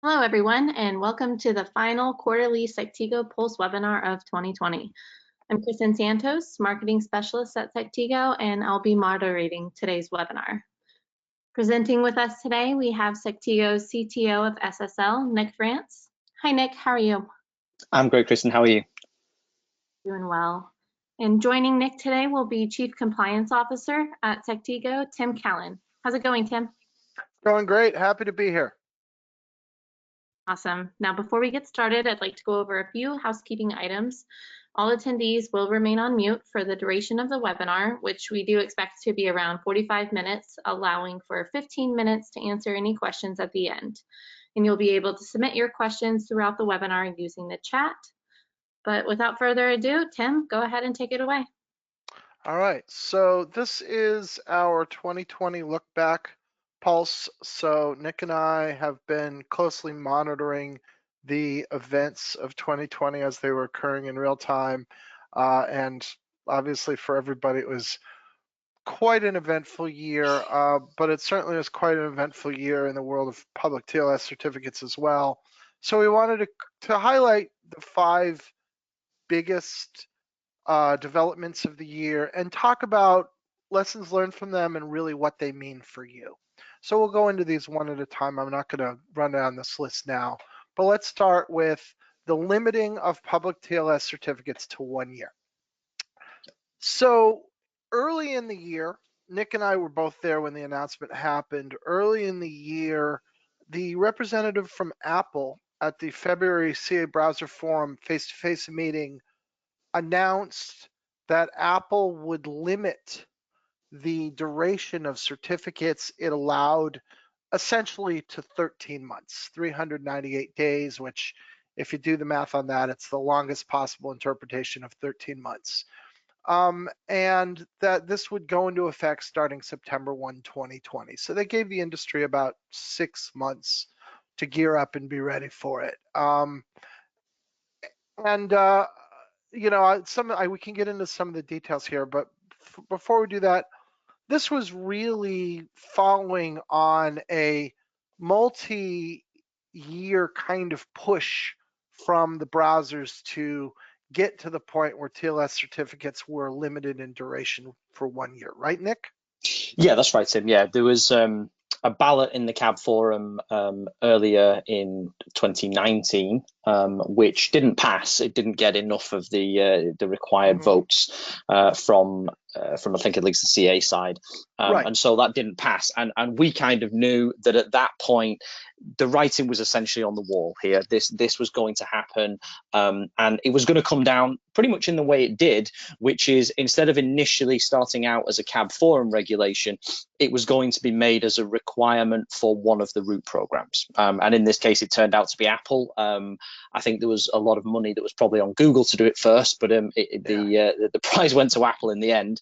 Hello, everyone, and welcome to the final quarterly Saktigo Pulse webinar of 2020. I'm Kristen Santos, Marketing Specialist at Saktigo, and I'll be moderating today's webinar. Presenting with us today, we have Saktigo's CTO of SSL, Nick France. Hi, Nick. How are you? I'm great, Kristen. How are you? Doing well. And joining Nick today will be Chief Compliance Officer at Saktigo, Tim Callan. How's it going, Tim? Going great. Happy to be here. Awesome. Now, before we get started, I'd like to go over a few housekeeping items. All attendees will remain on mute for the duration of the webinar, which we do expect to be around 45 minutes, allowing for 15 minutes to answer any questions at the end. And you'll be able to submit your questions throughout the webinar using the chat. But without further ado, Tim, go ahead and take it away. All right. So this is our 2020 look back pulse. So Nick and I have been closely monitoring the events of 2020 as they were occurring in real time. And obviously for everybody, it was quite an eventful year, but it certainly was quite an eventful year in the world of public TLS certificates as well. So we wanted to highlight the 5 biggest developments of the year and talk about lessons learned from them and really what they mean for you. So we'll go into these one at a time. I'm not going to run down this list now, but let's start with the limiting of public TLS certificates to 1 year. So early in the year, Nick and I were both there when the announcement happened. Early in the year, the representative from Apple at the February CA Browser Forum face-to-face meeting announced that Apple would limit the duration of certificates it allowed essentially to 13 months, 398 days, which if you do the math on that, it's the longest possible interpretation of 13 months. And that this would go into effect starting September 1, 2020. So they gave the industry about 6 months to gear up and be ready for it. You know, we can get into some of the details here, but before we do that, this was really following on a multi-year kind of push from the browsers to get to the point where TLS certificates were limited in duration for 1 year, right, Nick? Yeah, that's right, Tim. Yeah, there was a ballot in the CAB forum earlier in 2019, which didn't pass. It didn't get enough of the required votes from I think at least the CA side, Right. And so that didn't pass. And we kind of knew that at that point the writing was essentially on the wall here. This was going to happen, and it was going to come down pretty much in the way it did, which is instead of initially starting out as a CAB forum regulation, it was going to be made as a requirement for one of the root programs. And in this case, it turned out to be Apple. I think there was a lot of money that was probably on Google to do it first, but the prize went to Apple in the end.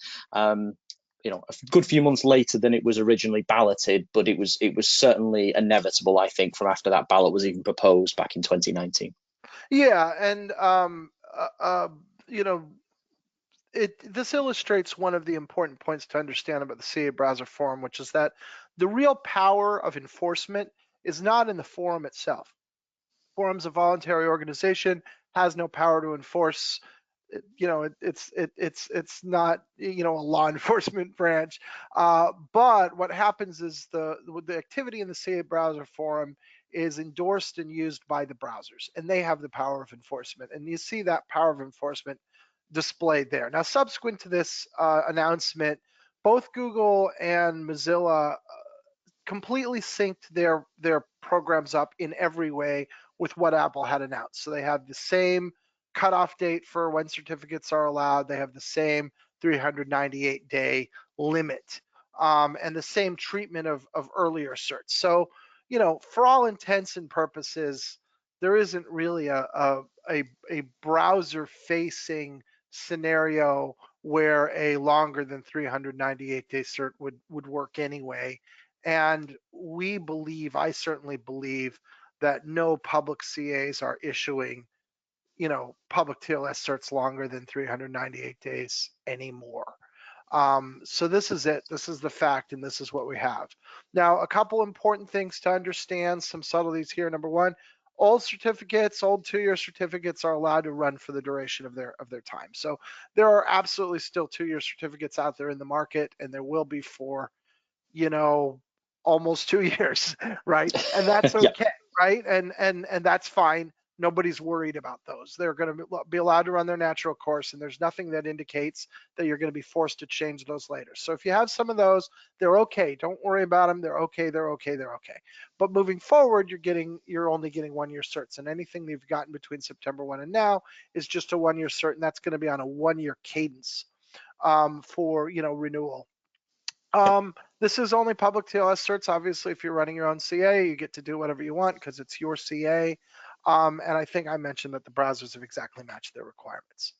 You know, a good few months later than it was originally balloted, but it was certainly inevitable, I think, from after that ballot was even proposed back in 2019. Yeah, and you know, this illustrates one of the important points to understand about the CA Browser Forum, which is that the real power of enforcement is not in the forum itself. Forum's a voluntary organization, has no power to enforce. You know, it's not, you know, a law enforcement branch. But what happens is the activity in the CA Browser Forum is endorsed and used by the browsers, and they have the power of enforcement. And you see that power of enforcement displayed there. Now, subsequent to this announcement, both Google and Mozilla completely synced their programs up in every way with what Apple had announced. So they have the same cutoff date for when certificates are allowed. They have the same 398-day limit, and the same treatment of earlier certs. So, you know, for all intents and purposes, there isn't really a browser-facing scenario where a longer than 398-day cert would work anyway. And we believe, I certainly believe, that no public CAs are issuing, you know, public TLS certs longer than 398 days anymore. So this is it. This is the fact, and this is what we have. Now, a couple important things to understand, some subtleties here. Number one, old certificates, old 2-year certificates are allowed to run for the duration of their time. So there are absolutely still 2-year certificates out there in the market, and there will be for, you know, almost 2 years, right? And that's Yeah. okay, right? And that's fine. Nobody's worried about those. They're going to be allowed to run their natural course, and there's nothing that indicates that you're going to be forced to change those later. So if you have some of those, they're okay. Don't worry about them. They're okay. They're okay. They're okay. But moving forward, you're only getting 1-year certs, and anything that you've gotten between September 1 and now is just a 1-year cert, and that's going to be on a 1-year cadence for renewal. This is only public TLS certs. Obviously, if you're running your own CA, you get to do whatever you want because it's your CA. And I think I mentioned that the browsers have exactly matched their requirements.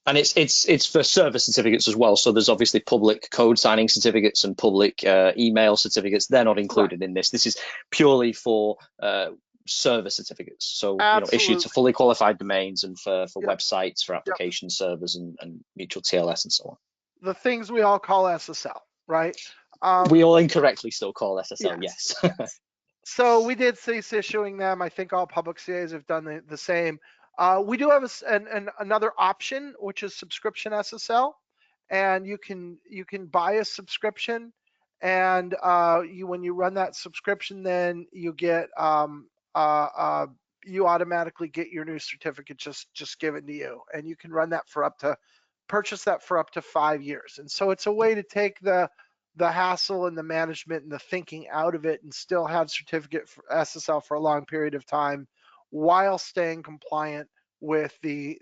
And it's for server certificates as well. So there's obviously public code signing certificates and public email certificates. They're not included in this. This is purely for server certificates. So issued to fully qualified domains and for websites, for application servers and mutual TLS and so on. The things we all call SSL, right? We all incorrectly still call SSL, yes. So we did cease issuing them. I think all public CAs have done the same. We do have another option, which is subscription SSL, and you can buy a subscription, and when you run that subscription, then you get you automatically get your new certificate just given to you, and you can run that purchase that for up to 5 years. And so it's a way to take the hassle and the management and the thinking out of it and still have certificate for SSL for a long period of time while staying compliant with the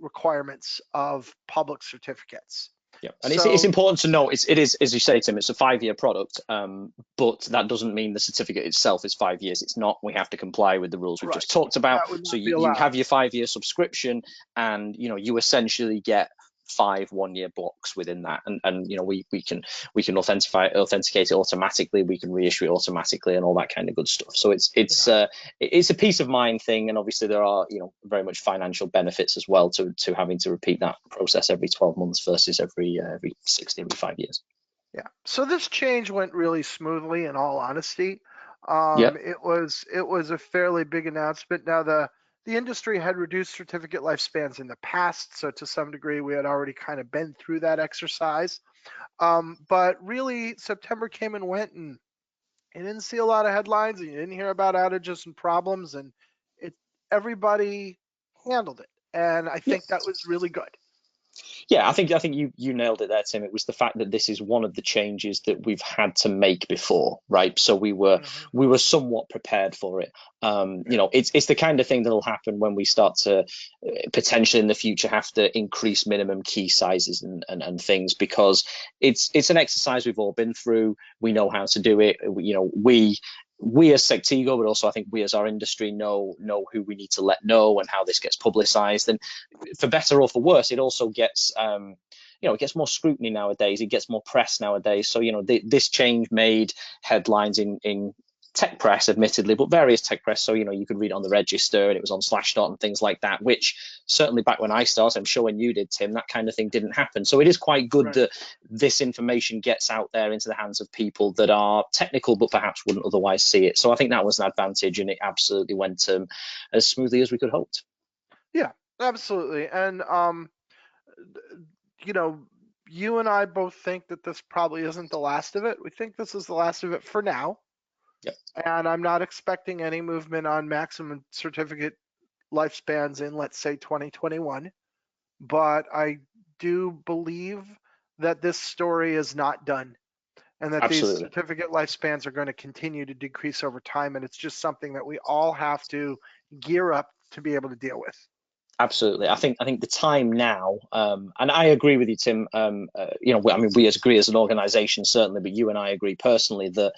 requirements of public certificates. Yeah, and it's important to note it is, as you say, Tim, it's a 5-year product, but that doesn't mean the certificate itself is 5 years. It's not. We have to comply with the rules we've just talked about. So you have your 5-year subscription, and you essentially get 5 1-year blocks within that, and we can authenticate it automatically, we can reissue it automatically, and all that kind of good stuff. So it's a peace of mind thing, and obviously there are very much financial benefits as well to having to repeat that process every 12 months versus every 5 years. Yeah. So this change went really smoothly, in all honesty. It was a fairly big announcement. Now the industry had reduced certificate lifespans in the past, so to some degree we had already kind of been through that exercise. But really, September came and went, and you didn't see a lot of headlines, and you didn't hear about outages and problems, and everybody handled it, and I think that was really good. Yeah, I think you nailed it there, Tim. It was the fact that this is one of the changes that we've had to make before, right? So we were somewhat prepared for it. It's the kind of thing that'll happen when we start to potentially in the future have to increase minimum key sizes and things, because it's an exercise we've all been through. We know how to do it. We as Sectigo, but also I think we as our industry know who we need to let know and how this gets publicized. And for better or for worse, it also gets it gets more scrutiny nowadays. It gets more press nowadays. So this change made headlines in tech press, admittedly, but various tech press. So you could read it on the Register, and it was on Slashdot and things like that, which certainly back when I started, I'm sure when you did, Tim, that kind of thing didn't happen. So it is quite good that this information gets out there into the hands of people that are technical but perhaps wouldn't otherwise see it. So I think that was an advantage, and it absolutely went as smoothly as we could hope. Yeah, absolutely. And you and I both think that this probably isn't the last of it. We think this is the last of it for now. Yep. And I'm not expecting any movement on maximum certificate lifespans in, let's say, 2021. But I do believe that this story is not done, and that these certificate lifespans are going to continue to decrease over time. And it's just something that we all have to gear up to be able to deal with. Absolutely. I think the time now, and I agree with you, Tim. We agree as an organization, certainly, but you and I agree personally that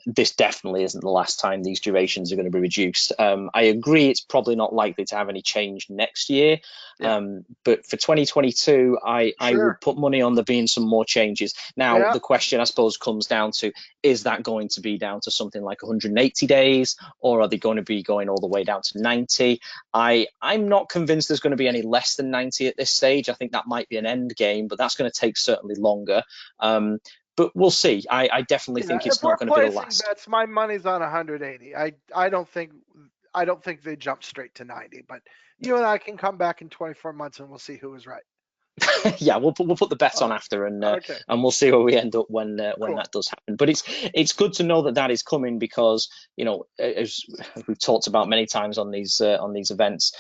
this definitely isn't the last time these durations are going to be reduced. I agree it's probably not likely to have any change next year, but for 2022, I would put money on there being some more changes. Now, the question I suppose comes down to, is that going to be down to something like 180 days, or are they going to be going all the way down to 90? I'm not convinced there's going to be any less than 90 at this stage. I think that might be an end game, but that's going to take certainly longer. But we'll see. I definitely think it's not going to be the last. Bets, my money's on 180. I don't think they jump straight to 90, but you and I can come back in 24 months and we'll see who was right. Yeah, we'll put the bet on after, and we'll see where we end up when that does happen. But it's good to know that is coming, because as we've talked about many times on these events,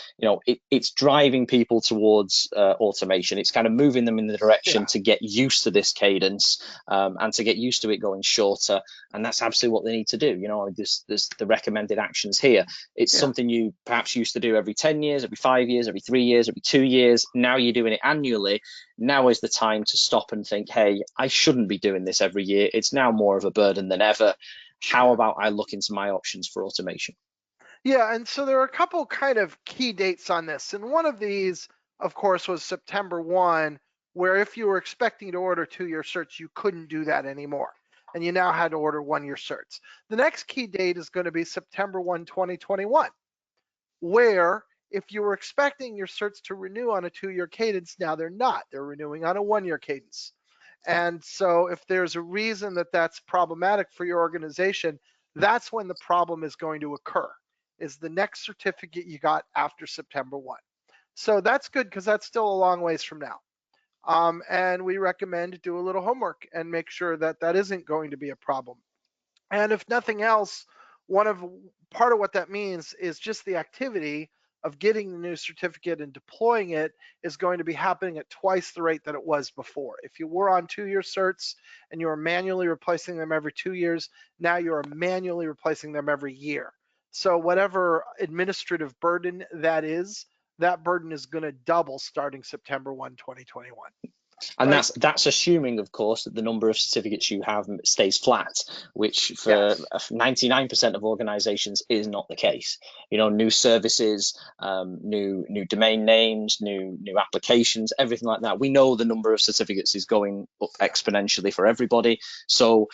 it's driving people towards automation. It's kind of moving them in the direction to get used to this cadence, and to get used to it going shorter, and that's absolutely what they need to do. There's the recommended actions here. It's something you perhaps used to do every 10 years, every 5 years, every 3 years, every 2 years. Now you're doing it annually. Now is the time to stop and think, hey, I shouldn't be doing this every year. It's now more of a burden than ever. How about I look into my options for automation? Yeah, and so there are a couple kind of key dates on this. And one of these, of course, was September 1, where if you were expecting to order 2-year certs, you couldn't do that anymore. And you now had to order 1-year certs. The next key date is going to be September 1, 2021, where if you were expecting your certs to renew on a 2-year cadence, now they're not. They're renewing on a 1-year cadence. And so if there's a reason that that's problematic for your organization, that's when the problem is going to occur, is the next certificate you got after September 1. So that's good, because that's still a long ways from now. And we recommend do a little homework and make sure that that isn't going to be a problem. And if nothing else, part of what that means is just the activity of getting the new certificate and deploying it is going to be happening at twice the rate that it was before. If you were on 2-year certs and you were manually replacing them every 2 years, now you're manually replacing them every year. So whatever administrative burden that burden is going to double starting September 1, 2021. And that's assuming, of course, that the number of certificates you have stays flat, which for 99% of organizations is not the case. New services, new domain names, new applications, everything like that. We know the number of certificates is going up exponentially for everybody. So,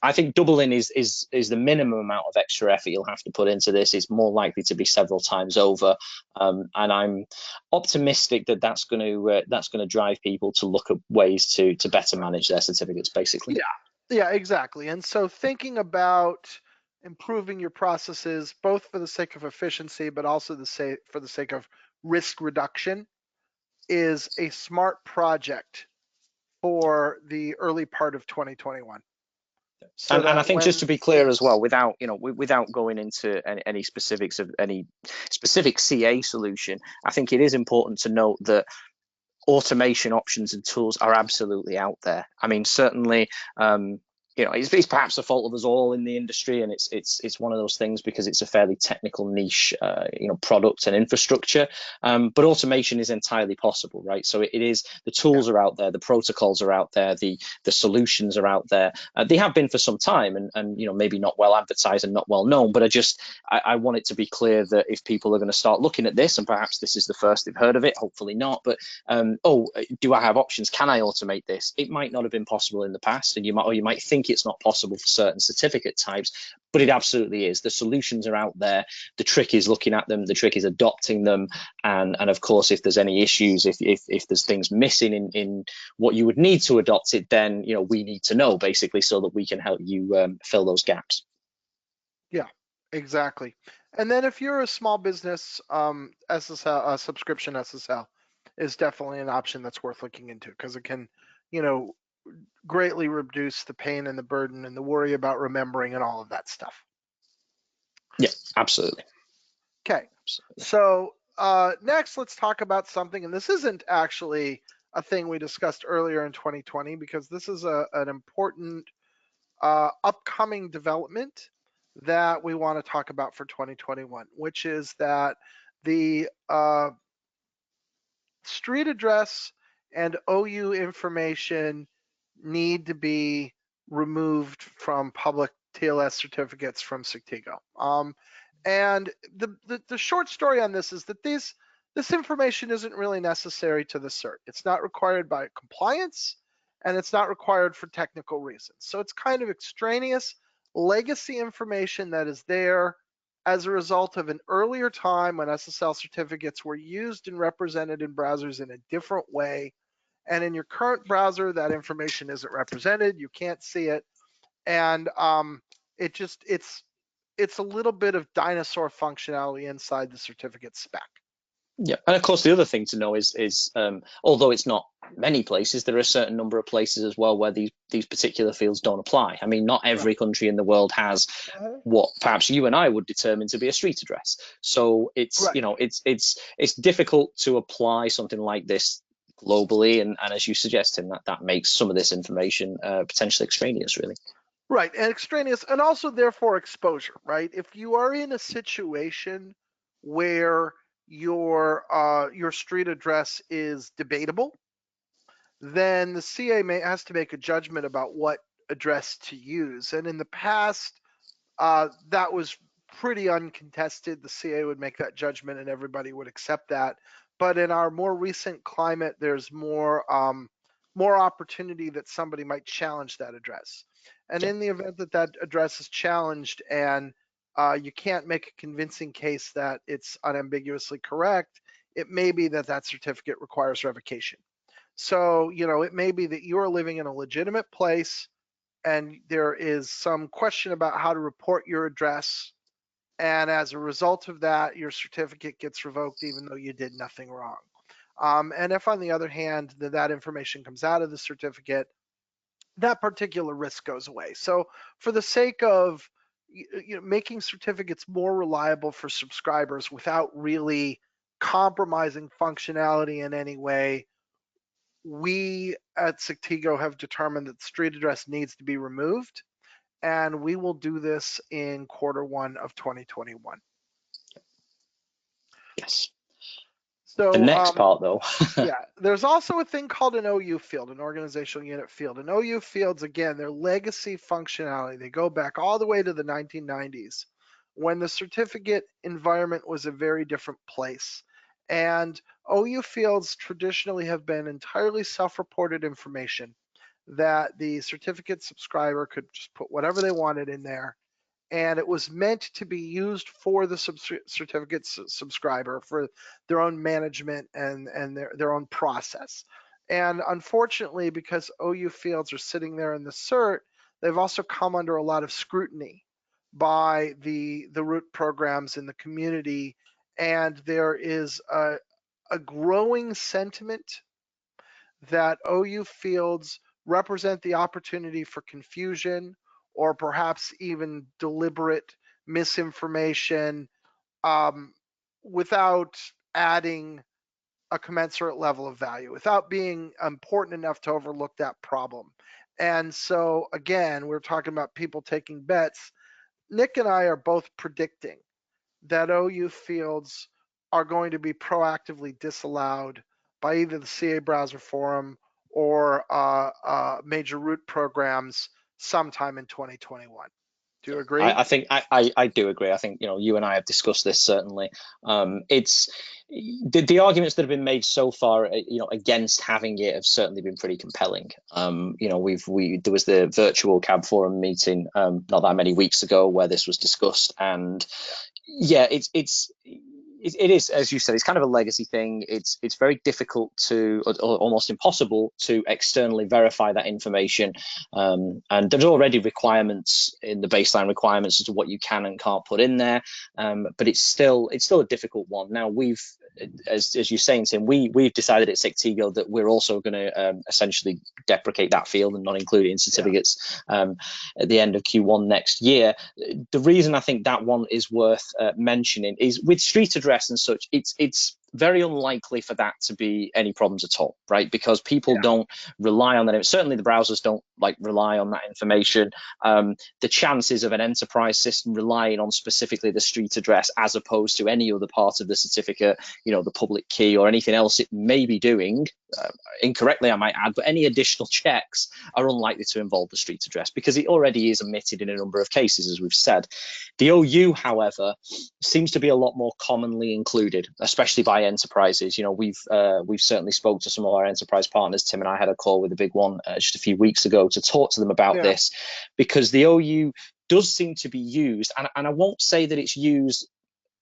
I think doubling is the minimum amount of extra effort you'll have to put into this. It's more likely to be several times over. And I'm optimistic that that's going to drive people to look at ways to better manage their certificates, basically. Yeah, exactly. And so thinking about improving your processes, both for the sake of efficiency, but also for the sake of risk reduction, is a smart project for the early part of 2021. So and I think, just to be clear as well, without going into any specifics of any specific CA solution, I think it is important to note that automation options and tools are absolutely out there. I mean, certainly, it's perhaps the fault of us all in the industry, and it's one of those things because it's a fairly technical niche, product and infrastructure. But automation is entirely possible, right? So it is, the tools are out there, the protocols are out there, the solutions are out there. They have been for some time, and maybe not well advertised and not well known. But I want it to be clear that if people are going to start looking at this, and perhaps this is the first they've heard of it, hopefully not, but do I have options? Can I automate this? It might not have been possible in the past, and you might think it's not possible for certain certificate types, but it absolutely is. The solutions are out there. The trick is looking at them. The trick is adopting them. And of course, if there's any issues, if there's things missing in what you would need to adopt it, then we need to know, basically, so that we can help you fill those gaps. Yeah, exactly. And then if you're a small business, SSL subscription SSL is definitely an option that's worth looking into, because it can, greatly reduce the pain and the burden and the worry about remembering and all of that stuff. Yeah, absolutely. Okay, so next let's talk about something, and this isn't actually a thing we discussed earlier in 2020, because this is an important upcoming development that we want to talk about for 2021, which is that the street address and OU information need to be removed from public TLS certificates from Sectigo. And the short story on this is that this information isn't really necessary to the cert. It's not required by compliance, and it's not required for technical reasons. So it's kind of extraneous legacy information that is there as a result of an earlier time when SSL certificates were used and represented in browsers in a different way. And in your current browser, that information isn't represented. You can't see it. And it's a little bit of dinosaur functionality inside the certificate spec. Yeah, and of course the other thing to know is although it's not many places, there are a certain number of places as well where these particular fields don't apply. I mean, not every country in the world has what perhaps you and I would determine to be a street address. So it's you know it's difficult to apply something like this globally, and as you suggest, Tim, that makes some of this information potentially extraneous, really. Right, and extraneous, and also therefore exposure, right? If you are in a situation where your street address is debatable, then the CA has to make a judgment about what address to use. And in the past, that was pretty uncontested. The CA would make that judgment and everybody would accept that. But in our more recent climate, there's more opportunity that somebody might challenge that address. And in the event that that address is challenged and you can't make a convincing case that it's unambiguously correct, it may be that that certificate requires revocation. So, it may be that you're living in a legitimate place and there is some question about how to report your address. And as a result of that, your certificate gets revoked even though you did nothing wrong. And if, on the other hand, that information comes out of the certificate, that particular risk goes away. So for the sake of making certificates more reliable for subscribers without really compromising functionality in any way, we at Saktigo have determined that the street address needs to be removed, and we will do this in Q1 of 2021. Yes. So the next part, though. yeah, there's also a thing called an OU field, an organizational unit field. And OU fields, again, they're legacy functionality. They go back all the way to the 1990s when the certificate environment was a very different place. And OU fields traditionally have been entirely self-reported information that the certificate subscriber could just put whatever they wanted in there. And it was meant to be used for the certificate subscriber for their own management and their own process. And unfortunately, because OU fields are sitting there in the cert, they've also come under a lot of scrutiny by the root programs in the community. And there is a growing sentiment that OU fields represent the opportunity for confusion or perhaps even deliberate misinformation without adding a commensurate level of value, without being important enough to overlook that problem. And so, again, we're talking about people taking bets. Nick and I are both predicting that OU fields are going to be proactively disallowed by either the CA Browser Forum or major root programs sometime in 2021. Do you agree? I think I do agree. I think you and I have discussed this certainly. It's the arguments that have been made so far, against having it have certainly been pretty compelling. There was the virtual CAB forum meeting not that many weeks ago where this was discussed, and yeah, it is, as you said, it's kind of a legacy thing. It's very difficult to, or almost impossible to externally verify that information. And there's already requirements in the baseline requirements as to what you can and can't put in there. But it's still a difficult one. Now as you're saying, Tim, we've decided at Sectigo that we're also going to essentially deprecate that field and not include it in certificates at the end of Q1 next year. The reason I think that one is worth mentioning is with street address and such, it's very unlikely for that to be any problems at all, right? Because people Yeah. don't rely on that. Certainly the browsers don't like rely on that information. The chances of an enterprise system relying on specifically the street address as opposed to any other part of the certificate, the public key or anything else it may be doing, incorrectly I might add, but any additional checks are unlikely to involve the street address because it already is omitted in a number of cases, as we've said. The OU, however, seems to be a lot more commonly included, especially by enterprises. We've certainly spoke to some of our enterprise partners. Tim and I had a call with a big one just a few weeks ago to talk to them about this, because the OU does seem to be used, and I won't say that it's used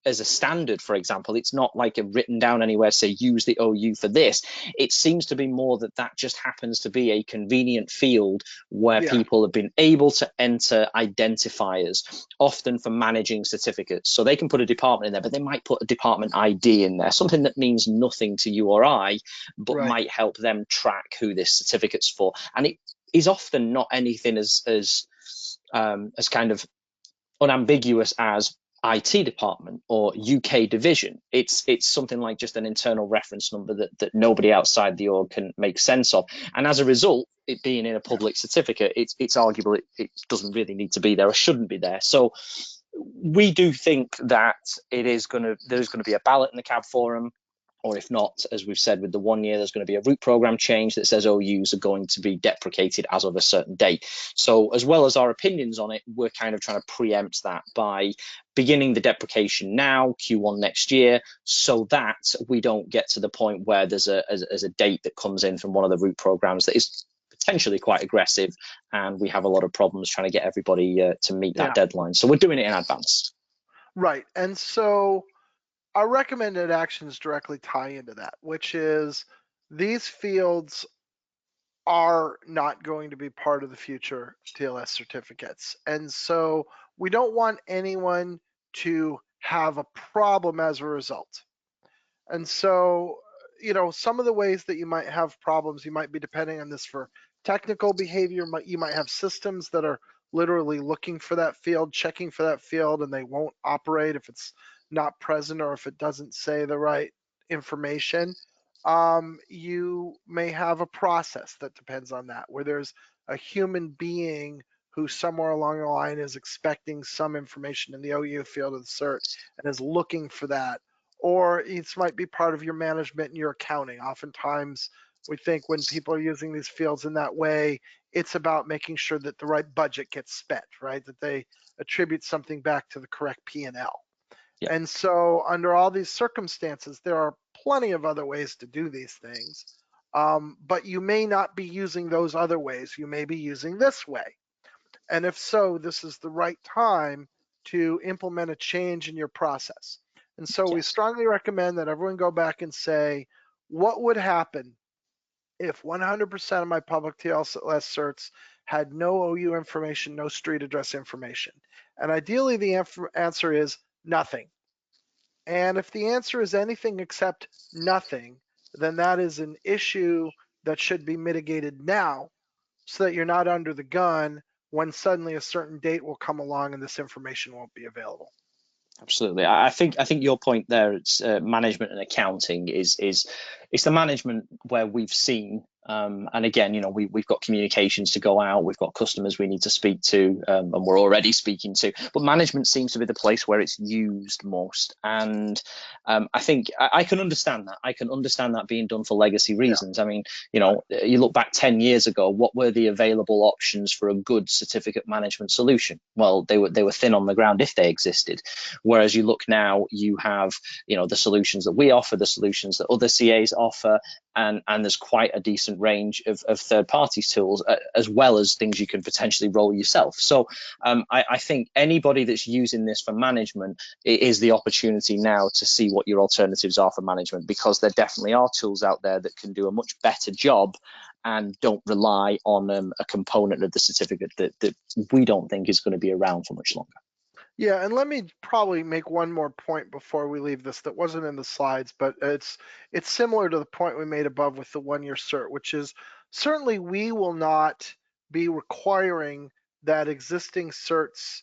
as a standard. For example, it's not like a written down anywhere, say use the OU for this. It seems to be more that just happens to be a convenient field where people have been able to enter identifiers, often for managing certificates. So they can put a department in there, but they might put a department ID in there, something that means nothing to you or I, but might help them track who this certificate's for. And it is often not anything as kind of unambiguous as IT department or UK division. It's something like just an internal reference number that nobody outside the org can make sense of. And as a result, it being in a public certificate, it's arguable it doesn't really need to be there or shouldn't be there. So we do think that there's going to be a ballot in the CAB forum. Or if not, as we've said with the 1 year, there's going to be a root program change that says OUs are going to be deprecated as of a certain date. So as well as our opinions on it, we're kind of trying to preempt that by beginning the deprecation now, Q1 next year, so that we don't get to the point where there's a date that comes in from one of the root programs that is potentially quite aggressive, and we have a lot of problems trying to get everybody to meet that deadline. So we're doing it in advance. Right. And so our recommended actions directly tie into that, which is these fields are not going to be part of the future TLS certificates. And so we don't want anyone to have a problem as a result. And so, some of the ways that you might have problems, you might be depending on this for technical behavior. You might have systems that are literally looking for that field, checking for that field, and they won't operate if it's not present or if it doesn't say the right information. You may have a process that depends on that, where there's a human being who somewhere along the line is expecting some information in the OU field of the cert and is looking for that. Or it might be part of your management and your accounting. Oftentimes, we think when people are using these fields in that way, it's about making sure that the right budget gets spent, right? That they attribute something back to the correct P&L. Yeah. And so under all these circumstances, there are plenty of other ways to do these things, but you may not be using those other ways. You may be using this way. And if so, this is the right time to implement a change in your process. And so we strongly recommend that everyone go back and say, what would happen if 100% of my public TLS certs had no OU information, no street address information? And ideally, the answer is nothing. And if the answer is anything except nothing, then that is an issue that should be mitigated now so that you're not under the gun when suddenly a certain date will come along and this information won't be available. Absolutely. I think your point there, it's management and accounting is it's the management where we've seen, and again, we've got communications to go out, we've got customers we need to speak to, and we're already speaking to, but management seems to be the place where it's used most. And I think I can understand that. I can understand that being done for legacy reasons. I mean, you look back 10 years ago, what were the available options for a good certificate management solution? Well, they were thin on the ground if they existed. Whereas you look now, you have, the solutions that we offer, the solutions that other CAs offer, and there's quite a decent range of third-party tools, as well as things you can potentially roll yourself. So I think anybody that's using this for management, it is the opportunity now to see what your alternatives are for management, because there definitely are tools out there that can do a much better job and don't rely on a component of the certificate that we don't think is going to be around for much longer. Yeah, and let me probably make one more point before we leave this that wasn't in the slides, but it's similar to the point we made above with the 1 year cert, which is certainly we will not be requiring that existing certs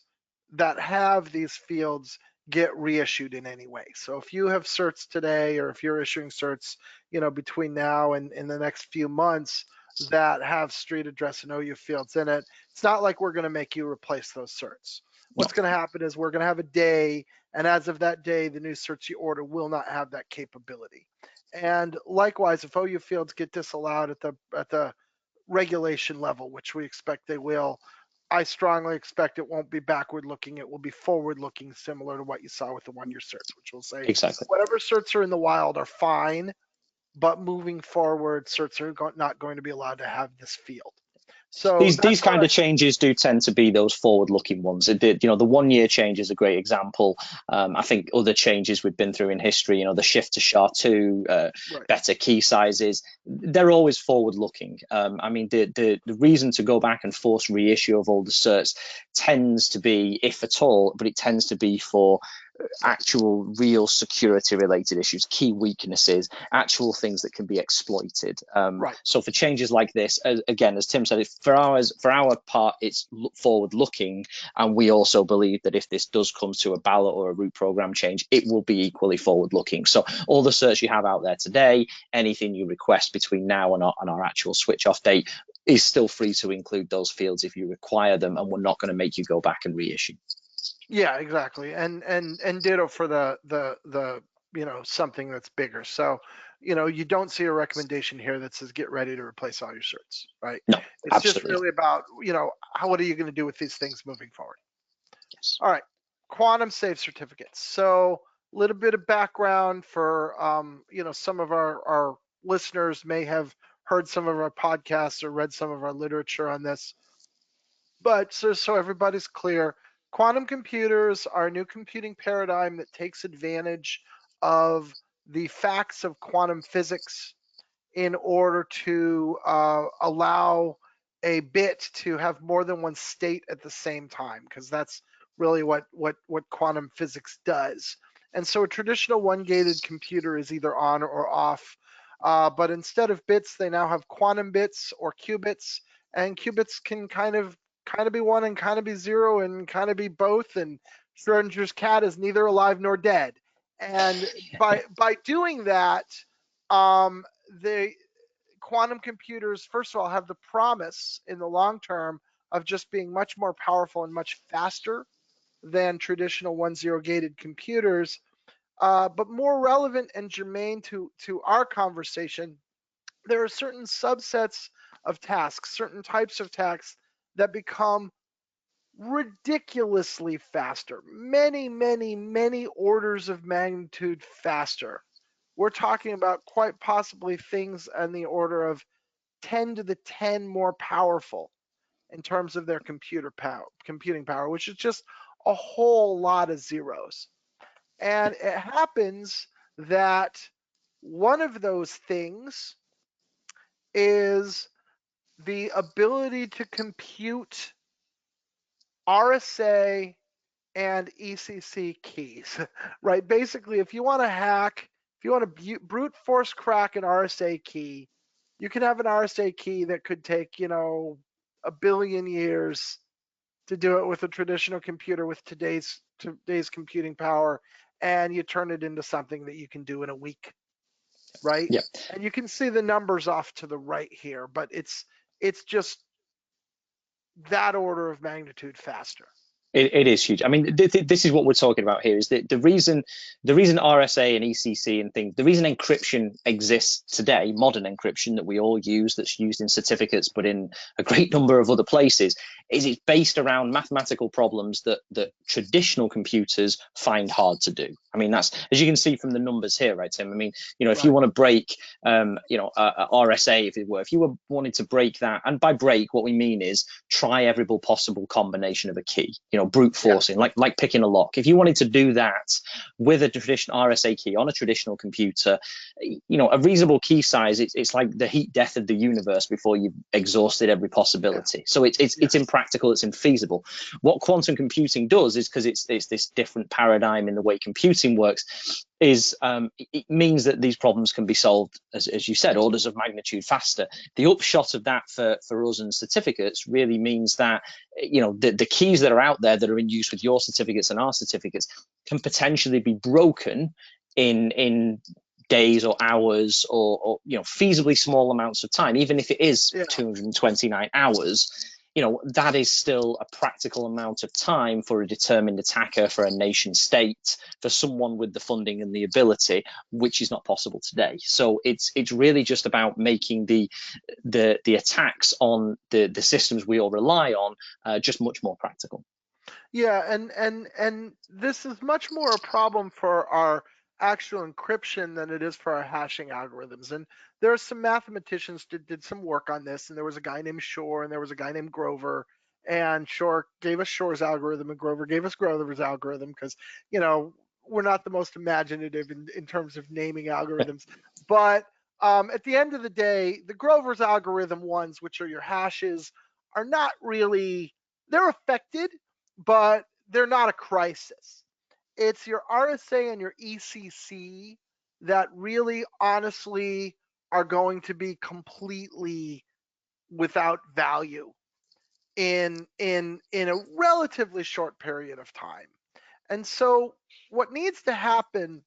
that have these fields get reissued in any way. So if you have certs today, or if you're issuing certs, between now and in the next few months that have street address and OU fields in it, it's not like we're going to make you replace those certs. What's going to happen is we're going to have a day, and as of that day, the new certs you order will not have that capability. And likewise, if OU fields get disallowed at the regulation level, which we expect they will, I strongly expect it won't be backward looking. It will be forward looking, similar to what you saw with the 1-year certs, which will say Exactly. whatever certs are in the wild are fine, but moving forward, certs are not going to be allowed to have this field. So these kind of changes do tend to be those forward-looking ones. The 1-year change is a great example. I think other changes we've been through in history, the shift to SHA-2, right, better key sizes, they're always forward-looking. I mean, the reason to go back and force reissue of all the certs tends to be, if at all, but it tends to be for actual real security related issues, key weaknesses, actual things that can be exploited. Right. So for changes like this, again, as Tim said, for our part, it's forward looking, and we also believe that if this does come to a ballot or a root program change, it will be equally forward looking. So all the certs you have out there today, anything you request between now and our actual switch off date is still free to include those fields if you require them, and we're not going to make you go back and reissue. Yeah, exactly. And ditto for the something that's bigger. So, you don't see a recommendation here that says get ready to replace all your certs, right? No, it's absolutely. just really about, what are you going to do with these things moving forward? Yes. All right, quantum safe certificates. So a little bit of background for, some of our listeners may have heard some of our podcasts or read some of our literature on this. But so everybody's clear, quantum computers are a new computing paradigm that takes advantage of the facts of quantum physics in order to allow a bit to have more than one state at the same time, because that's really what quantum physics does. And so a traditional one-gated computer is either on or off, but instead of bits, they now have quantum bits or qubits, and qubits can kind of be 1 and kind of be 0 and kind of be both, and Schrodinger's cat is neither alive nor dead. And by doing that, the quantum computers, first of all, have the promise in the long term of just being much more powerful and much faster than traditional 1-0 gated computers. But more relevant and germane to our conversation, there are certain subsets of tasks, certain types of tasks that become ridiculously faster, many orders of magnitude faster. We're talking about quite possibly things on the order of 10 to the 10 more powerful in terms of their computing power, which is just a whole lot of zeros. And it happens that one of those things is the ability to compute RSA and ECC keys, right? Basically, if you want to hack, if you want to brute force crack an RSA key, you can have an RSA key that could take, 1 billion years to do it with a traditional computer with today's computing power, and you turn it into something that you can do in a week, right? Yep. And you can see the numbers off to the right here, but it's just that order of magnitude faster. It is huge. I mean, this is what we're talking about here. Is that the reason RSA and ECC and things, the reason encryption exists today, modern encryption that we all use, that's used in certificates, but in a great number of other places, is it's based around mathematical problems that traditional computers find hard to do. I mean, that's, as you can see from the numbers here, right, Tim? I mean, if you want to break, a RSA, if you were wanting to break that, and by break, what we mean is try every possible combination of a key, brute forcing, like picking a lock. If you wanted to do that with a traditional RSA key on a traditional computer, a reasonable key size, it's like the heat death of the universe before you've exhausted every possibility. So it's impractical, it's infeasible. What quantum computing does is, because it's this different paradigm in the way computing works, is it means that these problems can be solved, as you said, orders of magnitude faster. The upshot of that for us and certificates really means that, you know, the keys that are out there that are in use with your certificates and our certificates can potentially be broken in days or hours, or you know, feasibly small amounts of time. Even if it is 229 hours, you know, that is still a practical amount of time for a determined attacker, for a nation state, for someone with the funding and the ability, which is not possible today. So it's really just about making the attacks on the systems we all rely on just much more practical. Yeah, and this is much more a problem for our actual encryption than it is for our hashing algorithms. And there are some mathematicians did some work on this, and there was a guy named Shor and there was a guy named Grover, and Shor gave us Shor's algorithm and Grover gave us Grover's algorithm, because, you know, we're not the most imaginative in terms of naming algorithms. But at the end of the day, the Grover's algorithm ones, which are your hashes, are not really, they're affected, but they're not a crisis. It's your RSA and your ECC that really honestly are going to be completely without value in a relatively short period of time. And so what needs to happen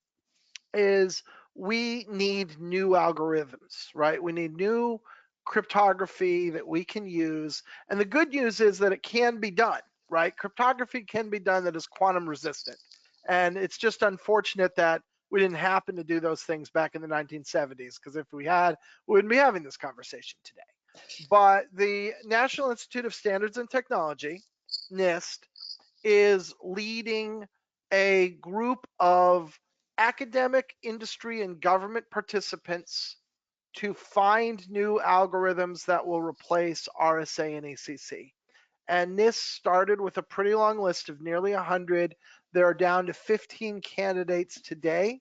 is we need new algorithms, right? We need new cryptography that we can use. And the good news is that it can be done, right? Cryptography can be done that is quantum resistant. And it's just unfortunate that we didn't happen to do those things back in the 1970s, because if we had, we wouldn't be having this conversation today. But the National Institute of Standards and Technology, NIST, is leading a group of academic, industry, and government participants to find new algorithms that will replace RSA and ECC. And NIST started with a pretty long list of nearly 100. There are down to 15 candidates today.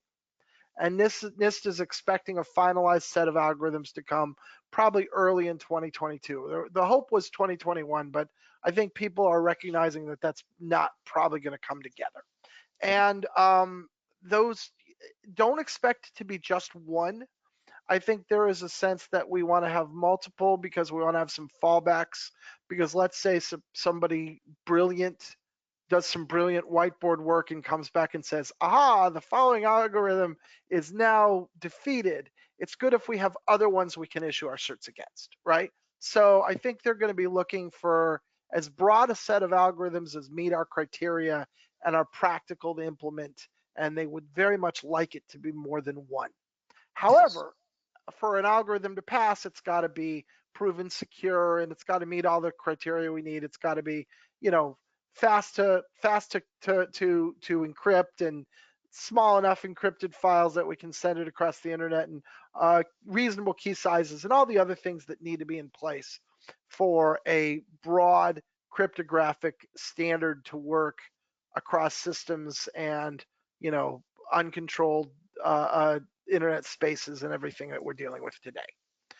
And NIST is expecting a finalized set of algorithms to come probably early in 2022. The hope was 2021, but I think people are recognizing that that's not probably going to come together. And those, don't expect to be just one. I think there is a sense that we want to have multiple, because we want to have some fallbacks. Because let's say somebody brilliant does some brilliant whiteboard work and comes back and says, aha, the following algorithm is now defeated. It's good if we have other ones we can issue our certs against, right? So I think they're going to be looking for as broad a set of algorithms as meet our criteria and are practical to implement, and they would very much like it to be more than one. However, for an algorithm to pass, it's got to be proven secure, and it's got to meet all the criteria we need. It's got to be, you know, fast to encrypt, and small enough encrypted files that we can send it across the internet, and reasonable key sizes, and all the other things that need to be in place for a broad cryptographic standard to work across systems and, you know, uncontrolled internet spaces and everything that we're dealing with today.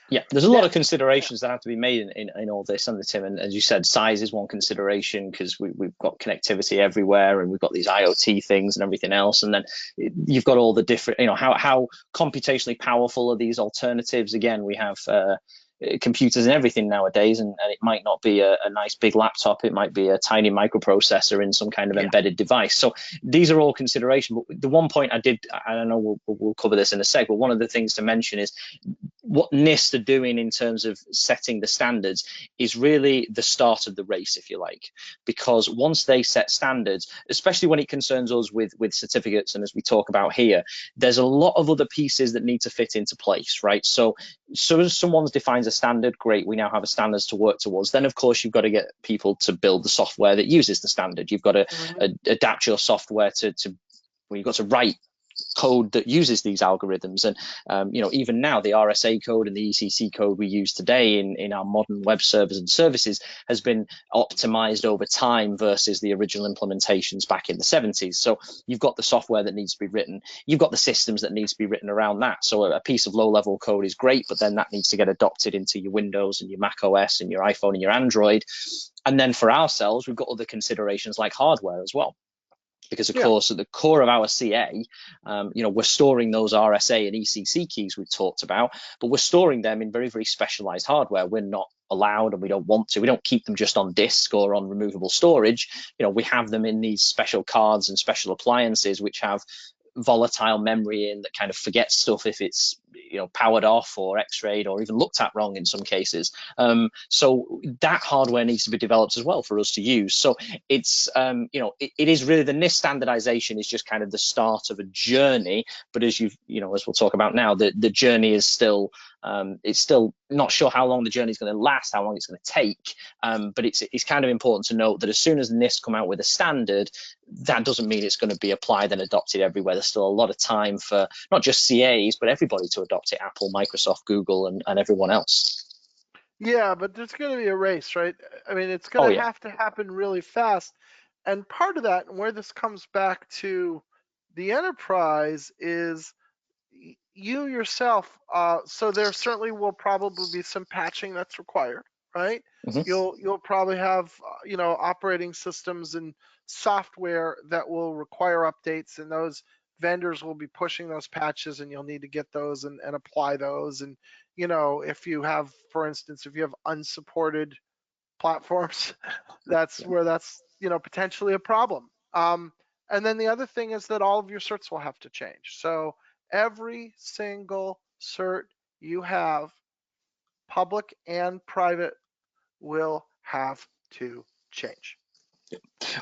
Yeah, there's a lot of considerations that have to be made in all this, and Tim, and as you said, size is one consideration, because we've got connectivity everywhere, and we've got these IoT things and everything else, and then you've got all the different, you know, how computationally powerful are these alternatives. Again, we have computers and everything nowadays, and it might not be a nice big laptop, it might be a tiny microprocessor in some kind of embedded device. So these are all considerations. But the one point I know we'll cover this in a sec, but one of the things to mention is what NIST are doing in terms of setting the standards is really the start of the race, if you like, because once they set standards, especially when it concerns us with certificates, and as we talk about here, there's a lot of other pieces that need to fit into place, right? So as someone defines a standard, great, we now have a standards to work towards. Then of course you've got to get people to build the software that uses the standard. You've got to adapt your software to well, you've got to write code that uses these algorithms. And you know, even now the RSA code and the ECC code we use today in our modern web servers and services has been optimized over time versus the original implementations back in the 70s. So you've got the software that needs to be written, you've got the systems that needs to be written around that. So a piece of low-level code is great, but then that needs to get adopted into your Windows and your Mac OS and your iPhone and your Android. And then for ourselves, we've got other considerations like hardware as well. Because of Yeah. course, at the core of our CA, we're storing those RSA and ECC keys we've talked about, but we're storing them in very, very specialized hardware. We're not allowed, and we don't want to. We don't keep them just on disk or on removable storage. We have them in these special cards and special appliances which have volatile memory in that kind of forgets stuff if it's powered off or x-rayed or even looked at wrong in some cases. So that hardware needs to be developed as well for us to use. So it's it is really, the NIST standardization is just kind of the start of a journey, but as as we'll talk about now, the journey is still it's still not sure how long the journey is going to last, how long it's going to take, but it's kind of important to note that as soon as NIST come out with a standard, that doesn't mean it's going to be applied and adopted everywhere. There's still a lot of time for not just CAs, but everybody to adopt it, Apple, Microsoft, Google, and everyone else. Yeah, but there's going to be a race, right? I mean, it's going to have to happen really fast. And part of that, and where this comes back to the enterprise, is you yourself. So there certainly will probably be some patching that's required, right? Mm-hmm. You'll probably have operating systems and software that will require updates, and those vendors will be pushing those patches, and you'll need to get those and apply those. And if you have, for instance, if you have unsupported platforms, that's where that's potentially a problem. And then the other thing is that all of your certs will have to change. So every single cert you have, public and private, will have to change.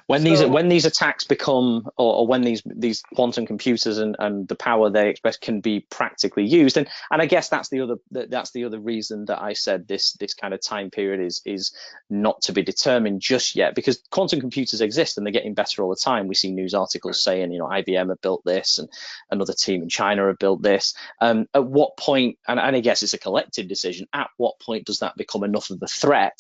When these attacks become, or when these quantum computers and the power they express can be practically used, and I guess that's the other reason that I said this kind of time period is not to be determined just yet, because quantum computers exist and they're getting better all the time. We see news articles saying IBM have built this and another team in China have built this. At what point, and I guess it's a collective decision, at what point does that become enough of a threat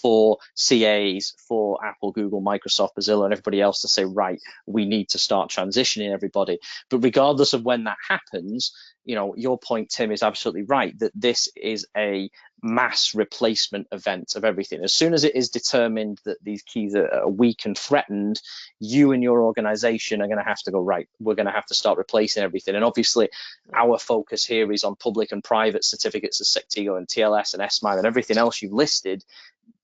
for CAs, for Apple, Google, Microsoft, Mozilla, and everybody else to say, right, we need to start transitioning everybody? But regardless of when that happens, your point, Tim, is absolutely right, that this is a mass replacement event of everything. As soon as it is determined that these keys are weak and threatened, you and your organization are going to have to go, right, we're going to have to start replacing everything. And obviously our focus here is on public and private certificates of Sectigo and TLS and SMIME and everything else you've listed.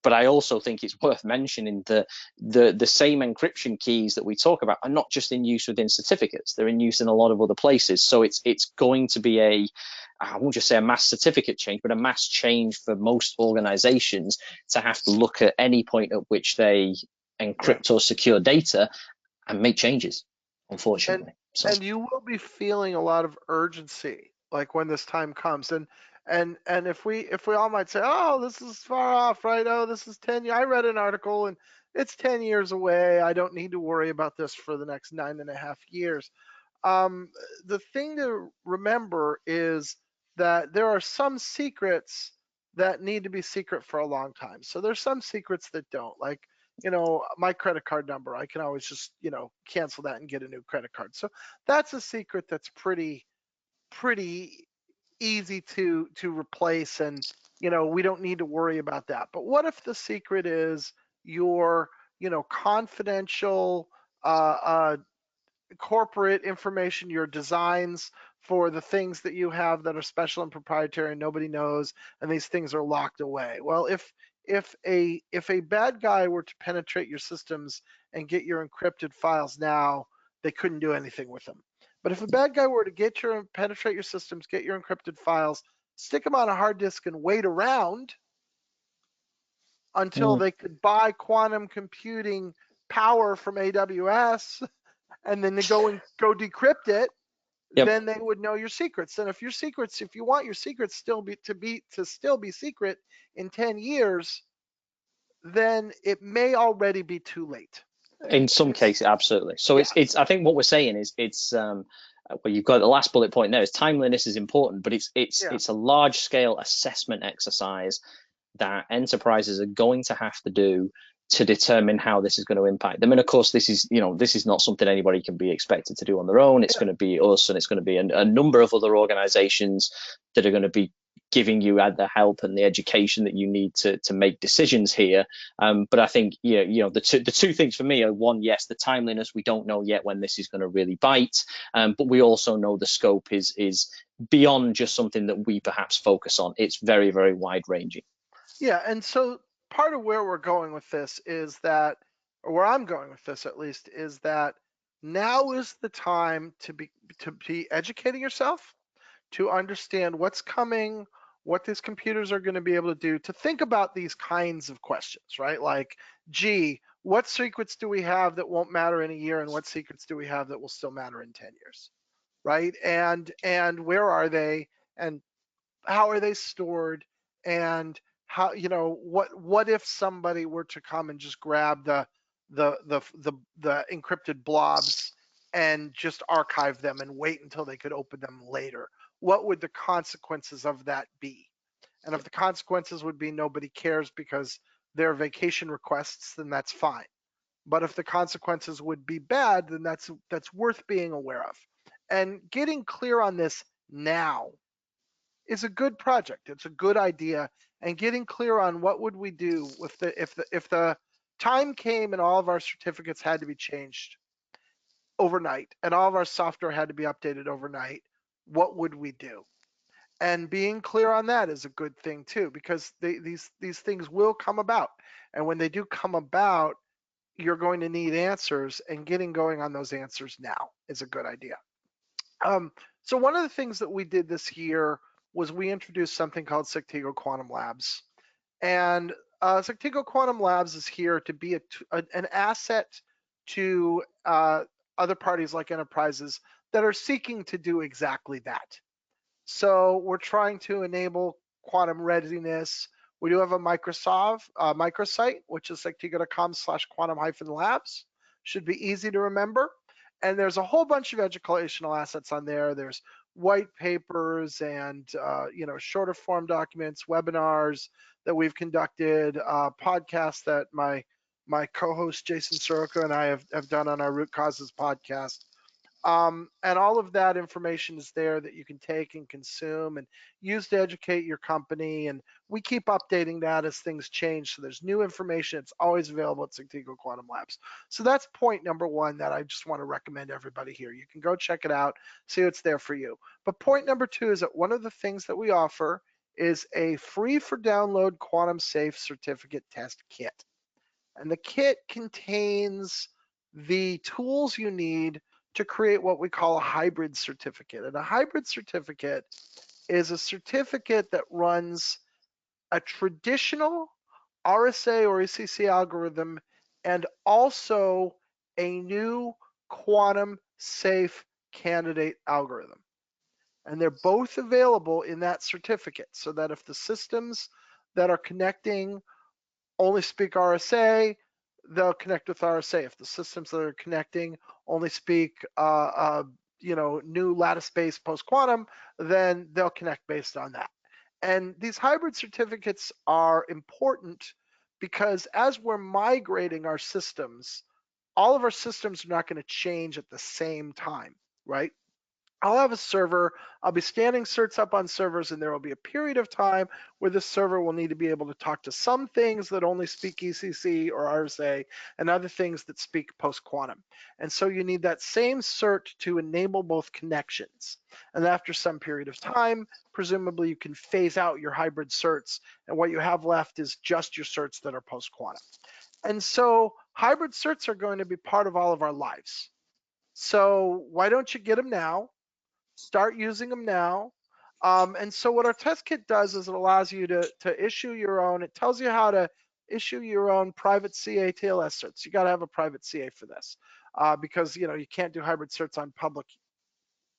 But I also think it's worth mentioning that the same encryption keys that we talk about are not just in use within certificates, they're in use in a lot of other places. So it's going to be I won't just say a mass certificate change, but a mass change for most organizations to have to look at any point at which they encrypt or secure data and make changes, unfortunately. And you will be feeling a lot of urgency, like when this time comes. And if we all might say, oh, this is far off, right? Oh, this is 10 years. I read an article and it's 10 years away. I don't need to worry about this for the next 9.5 years. The thing to remember is that there are some secrets that need to be secret for a long time. So there's some secrets that don't, like, my credit card number. I can always just, cancel that and get a new credit card. So that's a secret that's pretty easy to replace, and we don't need to worry about that. But what if the secret is your confidential corporate information, your designs for the things that you have that are special and proprietary and nobody knows, and these things are locked away? Well, if a bad guy were to penetrate your systems and get your encrypted files now, they couldn't do anything with them. But if a bad guy were to penetrate your systems, get your encrypted files, stick them on a hard disk and wait around until they could buy quantum computing power from AWS, and then they go decrypt it, then they would know your secrets. And if you want your secrets still be secret in 10 years, then it may already be too late. In some cases, absolutely. So it's I think what we're saying is well, you've got the last bullet point there is timeliness is important, but it's a large scale assessment exercise that enterprises are going to have to do to determine how this is going to impact them. And of course, this is not something anybody can be expected to do on their own. It's going to be us, and it's going to be a number of other organizations that are going to be giving you the help and the education that you need to make decisions here. But I think the two things for me are, one, yes, the timeliness. We don't know yet when this is going to really bite, but we also know the scope is beyond just something that we perhaps focus on. It's very, very wide ranging. Yeah, and so part of where we're going with this is that, or where I'm going with this at least, is that now is the time to be educating yourself, to understand what's coming, what these computers are going to be able to do, to think about these kinds of questions, right? Like, gee, what secrets do we have that won't matter in a year, and what secrets do we have that will still matter in 10 years, right? And where are they, and how are they stored, and how, what if somebody were to come and just grab the encrypted blobs and just archive them and wait until they could open them later? What would the consequences of that be? And if the consequences would be nobody cares because they're vacation requests, then that's fine. But if the consequences would be bad, then that's worth being aware of. And getting clear on this now is a good project. It's a good idea, and getting clear on what would we do with if the time came and all of our certificates had to be changed overnight and all of our software had to be updated overnight, what would we do? And being clear on that is a good thing too, because these things will come about, and when they do come about, you're going to need answers, and getting going on those answers now is a good idea. So one of the things that we did this year was we introduced something called Sectigo Quantum Labs. And Saktigo Quantum Labs is here to be an asset to other parties like enterprises that are seeking to do exactly that. So we're trying to enable quantum readiness. We do have a microsite, which is sectigo.com/quantum-labs. Should be easy to remember. And there's a whole bunch of educational assets on there. There's white papers and shorter form documents, webinars that we've conducted, podcasts that my co-host Jason Soroka and I have done on our Root Causes podcast. And all of that information is there that you can take and consume and use to educate your company. And we keep updating that as things change. So there's new information. It's always available at Sectigo Quantum Labs. So that's point number one that I just want to recommend everybody here. You can go check it out, see what's there for you. But point number two is that one of the things that we offer is a free for download quantum safe certificate test kit. And the kit contains the tools you need to create what we call a hybrid certificate. And a hybrid certificate is a certificate that runs a traditional RSA or ECC algorithm and also a new quantum safe candidate algorithm. And they're both available in that certificate, so that if the systems that are connecting only speak RSA, they'll connect with RSA. If the systems that are connecting only speak new lattice-based post-quantum, then they'll connect based on that. And these hybrid certificates are important because as we're migrating our systems, all of our systems are not going to change at the same time, right? I'll have a server, I'll be standing certs up on servers, and there will be a period of time where the server will need to be able to talk to some things that only speak ECC or RSA and other things that speak post-quantum. And so you need that same cert to enable both connections. And after some period of time, presumably you can phase out your hybrid certs, and what you have left is just your certs that are post-quantum. And so hybrid certs are going to be part of all of our lives. So why don't you get them now? Start using them now. And so what our test kit does is it allows you to issue your own. It tells you how to issue your own private CA TLS certs. You got to have a private CA for this because you can't do hybrid certs on public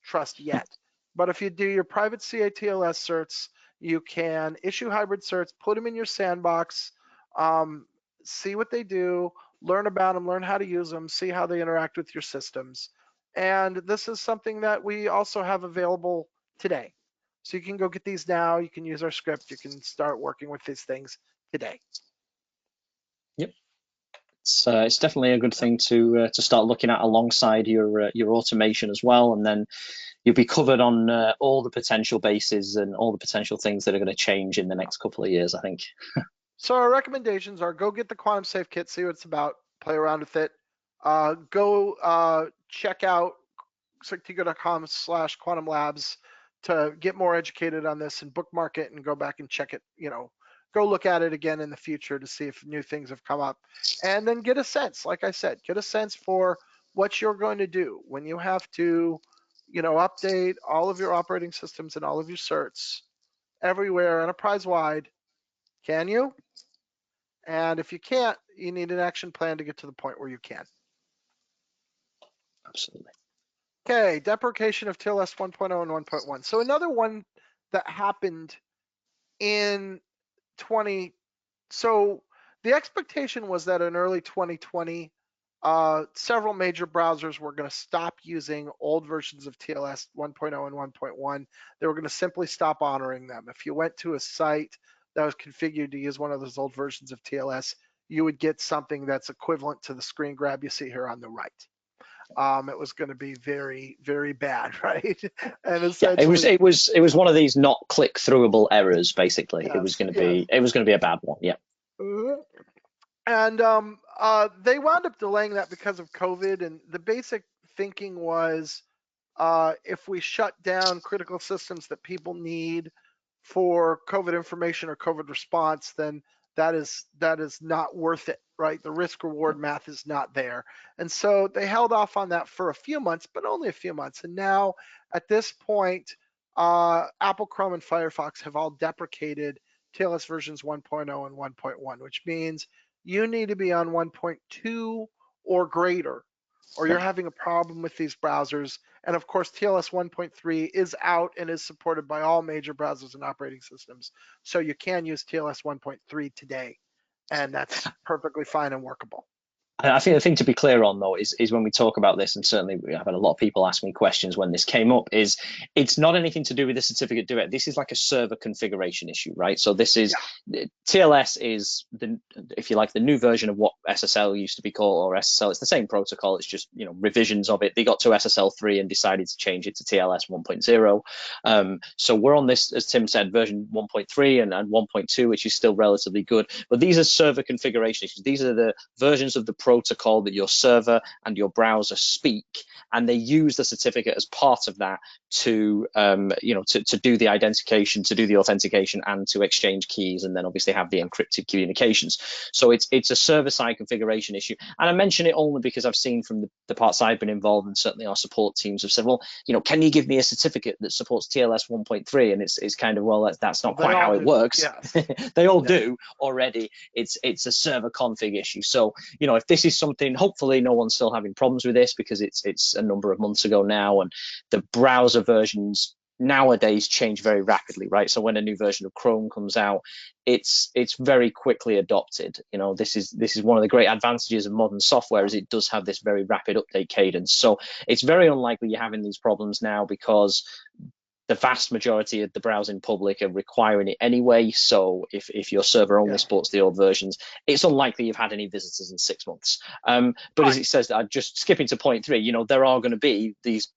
trust yet. But if you do your private CA TLS certs, you can issue hybrid certs, put them in your sandbox, see what they do, learn about them, learn how to use them, see how they interact with your systems. And this is something that we also have available today. So you can go get these now. You can use our script. You can start working with these things today. Yep, it's definitely a good thing to start looking at alongside your automation as well. And then you'll be covered on all the potential bases and all the potential things that are going to change in the next couple of years, I think. So our recommendations are go get the Quantum Safe Kit, see what it's about, play around with it. Go check out Sectigo.com/quantum labs to get more educated on this and bookmark it and go back and check it, go look at it again in the future to see if new things have come up. And then get a sense, like I said, get a sense for what you're going to do when you have to, update all of your operating systems and all of your certs everywhere, enterprise-wide. Can you? And if you can't, you need an action plan to get to the point where you can. Absolutely. Okay, deprecation of TLS 1.0 and 1.1. So another one that happened in so the expectation was that in early 2020, several major browsers were going to stop using old versions of TLS 1.0 and 1.1. They were going to simply stop honoring them. If you went to a site that was configured to use one of those old versions of TLS, you would get something that's equivalent to the screen grab you see here on the right. It was going to be very, very bad, right? And essentially, it was one of these not click throughable errors. Basically, yes, it was going to be a bad one. Yeah. And they wound up delaying that because of COVID. And the basic thinking was, if we shut down critical systems that people need for COVID information or COVID response, then that is not worth it, right? The risk reward math is not there. And so they held off on that for a few months, but only a few months. And now at this point, Apple, Chrome, and Firefox have all deprecated TLS versions 1.0 and 1.1, which means you need to be on 1.2 or greater, or you're having a problem with these browsers. And of course, TLS 1.3 is out and is supported by all major browsers and operating systems. So you can use TLS 1.3 today, and that's perfectly fine and workable. I think the thing to be clear on, though, is when we talk about this, and certainly I've had a lot of people ask me questions when this came up, is it's not anything to do with the certificate direct. This is like a server configuration issue, right? So this is, TLS is, if you like, the new version of what SSL used to be called, or SSL. It's the same protocol. It's just, revisions of it. They got to SSL 3 and decided to change it to TLS 1.0. So we're on this, as Tim said, version 1.3 and 1.2, which is still relatively good. But these are server configuration issues. These are the versions of the protocol that your server and your browser speak, and they use the certificate as part of that to do the identification, to do the authentication, and to exchange keys, and then obviously have the encrypted communications. So it's a server-side configuration issue. And I mention it only because I've seen from the parts I've been involved in, certainly our support teams have said, well, can you give me a certificate that supports TLS 1.3? And it's kind of, well, that's not quite how it works. Yes. They all do already. It's a server config issue. So, if this is something, hopefully no one's still having problems with this, because it's a number of months ago now, and the browser versions nowadays change very rapidly, right? So when a new version of Chrome comes out, it's very quickly adopted. This is one of the great advantages of modern software, is it does have this very rapid update cadence. So it's very unlikely you're having these problems now, because the vast majority of the browsing public are requiring it anyway. So if your server only supports the old versions, it's unlikely you've had any visitors in 6 months. But as it says, just skipping to point 3, there are going to be these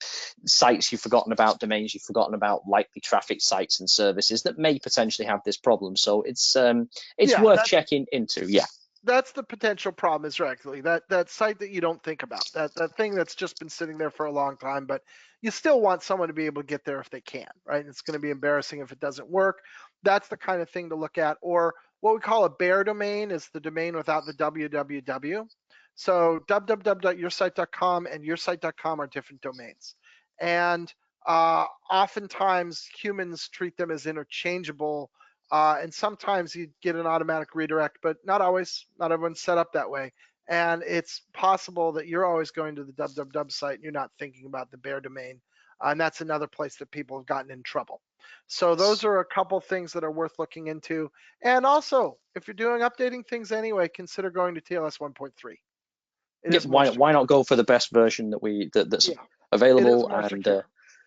sites you've forgotten about, domains you've forgotten about, likely traffic sites and services that may potentially have this problem. So it's worth checking into. Yeah. That's the potential problem, is directly that site that you don't think about, that thing that's just been sitting there for a long time, but you still want someone to be able to get there if they can, right? And it's going to be embarrassing if it doesn't work. That's the kind of thing to look at. Or what we call a bare domain is the domain without the www. So www.yoursite.com and yoursite.com are different domains. And oftentimes humans treat them as interchangeable. And sometimes you get an automatic redirect, but not always. Not everyone's set up that way. And it's possible that you're always going to the www site and you're not thinking about the bare domain. And that's another place that people have gotten in trouble. So those are a couple things that are worth looking into. And also, if you're doing updating things anyway, consider going to TLS 1.3. Why not go for the best version that's available?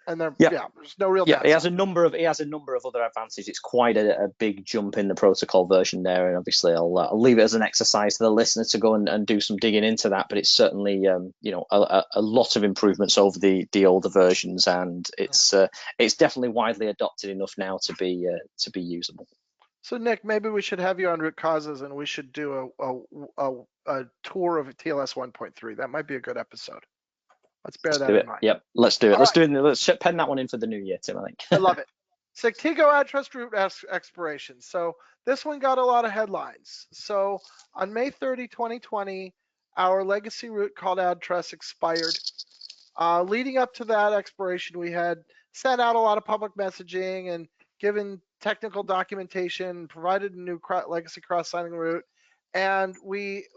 And Yeah. there's no real Yeah, it downside. has a number of other advantages. It's quite a big jump in the protocol version there, and obviously I'll leave it as an exercise to the listener to go and do some digging into that. But it's certainly a lot of improvements over the older versions, and it's definitely widely adopted enough now to be usable. So Nick, maybe we should have you on root causes, and we should do a tour of TLS 1.3. That might be a good episode. Let's bear that in mind. Yep, let's do it. All Let's right. do it. Let's pen that one in for the new year, Tim, I think. I love it. Sectigo AddTrust root expiration. So this one got a lot of headlines. So on May 30, 2020, our legacy root called AddTrust expired. Leading up to that expiration, we had sent out a lot of public messaging and given technical documentation, provided a new legacy cross-signing root, and we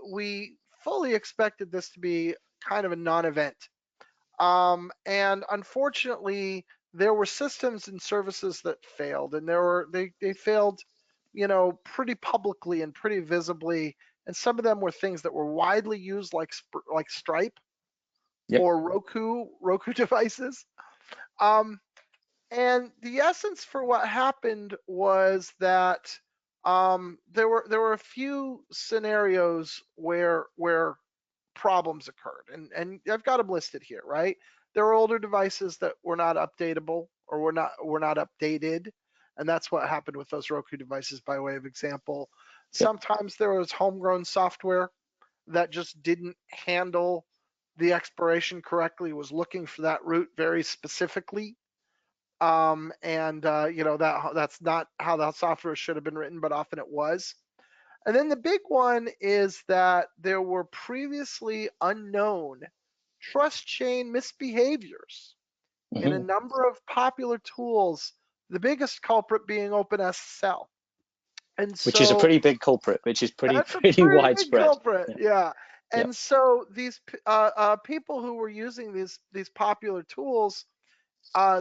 fully expected this to be kind of a non-event. And unfortunately, there were systems and services that failed, and they failed, pretty publicly and pretty visibly. And some of them were things that were widely used, like Stripe Yep. or Roku devices. And the essence for what happened was that there were a few scenarios where problems occurred, and I've got them listed here, right? There were older devices that were not updatable or were not updated, and that's what happened with those Roku devices by way of example. Yep. Sometimes there was homegrown software that just didn't handle the expiration correctly, was looking for that root very specifically. That's not how that software should have been written, but often it was. And then the big one is that there were previously unknown trust chain misbehaviors in a number of popular tools, the biggest culprit being OpenSSL. Which is a pretty big culprit, which is pretty widespread. Big culprit, yeah. And Yep. so these people who were using these popular tools,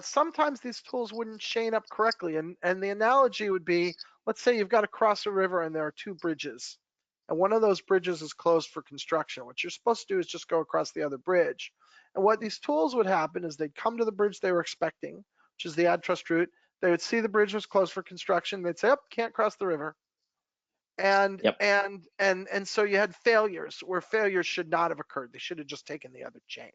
sometimes these tools wouldn't chain up correctly. And the analogy would be, let's say you've got to cross a river and there are two bridges, and one of those bridges is closed for construction. What you're supposed to do is just go across the other bridge. And what these tools would happen is they'd come to the bridge they were expecting, which is the AddTrust route. They would see the bridge was closed for construction. They'd say, "Oh, can't cross the river." And Yep. and so you had failures where failures should not have occurred. They should have just taken the other chain.